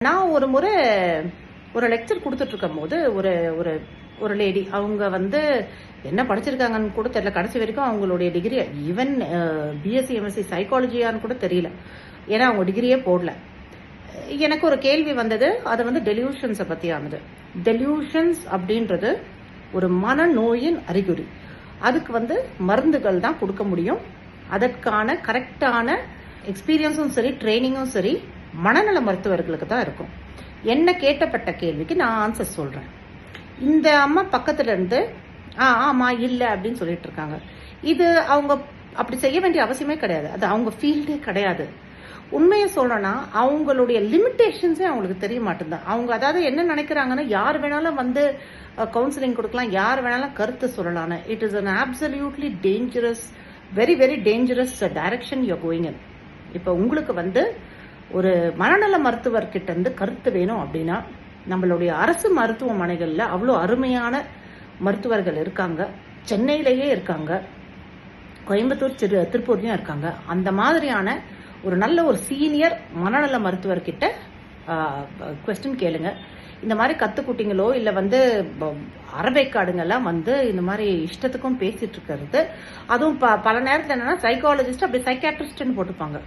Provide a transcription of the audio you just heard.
நான் ஒரு முறை ஒரு லெக்சர் கொடுத்துட்டு இருக்கும் போது ஒரு ஒரு ஒரு லேடி அவங்க என்ன படிச்சிருக்காங்கன்னு கூட தெரியல. கடைசி வரைக்கும் அவங்களுடைய டிகிரி ஈவன் பிஎஸ்சி எம்எஸ்சி சைக்காலஜியான்னு கூட தெரியல. ஏன்னா அவங்க டிகிரியே போடல. எனக்கு ஒரு கேள்வி வந்தது. அது டெலியூஷன்ஸை பத்தியானது. டெலியூஷன்ஸ் அப்படின்றது ஒரு மனநோயின் அறிகுறி. அதுக்கு மருந்துகள் தான் கொடுக்க முடியும். அதற்கான கரெக்டான எக்ஸ்பீரியன்ஸும் சரி, ட்ரைனிங்கும் சரி மனநல மருத்துவர்களுக்கு தான் இருக்கும். என்ன கேட்டப்பட்ட கேள்விக்கு நான் ஆன்சர் சொல்றேன். இந்த அம்மா பக்கத்துல இருந்து ஆமா இல்ல அப்படின்னு சொல்லிட்டு இருக்காங்க. இது அவங்க அப்படி செய்ய வேண்டிய அவசியமே கிடையாது. அது அவங்க ஃபீல்டே கிடையாது. உண்மையை சொல்லணும்னா அவங்களுடைய லிமிட்டேஷன்ஸே அவங்களுக்கு தெரிய மாட்டேங்குது. அவங்க அதாவது என்ன நினைக்கிறாங்கன்னா, யார் வேணாலும் கவுன்சிலிங் கொடுக்கலாம், யார் வேணாலும் கருத்து சொல்லலாம். It is an absolutely dangerous, very very dangerous direction you are going in. இப்போ உங்களுக்கு ஒரு மனநல மருத்துவர்கிட்ட இருந்து கருத்து வேணும் அப்படின்னா, நம்மளுடைய அரசு மருத்துவமனைகள்ல அவ்வளோ அருமையான மருத்துவர்கள் இருக்காங்க. சென்னையிலேயே இருக்காங்க, கோயம்புத்தூர், திருப்பூர்லயும் இருக்காங்க. அந்த மாதிரியான ஒரு நல்ல ஒரு சீனியர் மனநல மருத்துவர்கிட்ட கொஸ்டின் கேளுங்க. இந்த மாதிரி கத்துக்குட்டிங்களோ இல்ல அரபைக்காடுங்கெல்லாம் இந்த மாதிரி இஷ்டத்துக்கும் பேசிட்டு இருக்கிறது. அதுவும் பல நேரத்துல என்னன்னா சைக்காலஜிஸ்ட் அப்படி சைக்காட்ரிஸ்ட்னு போட்டுப்பாங்க.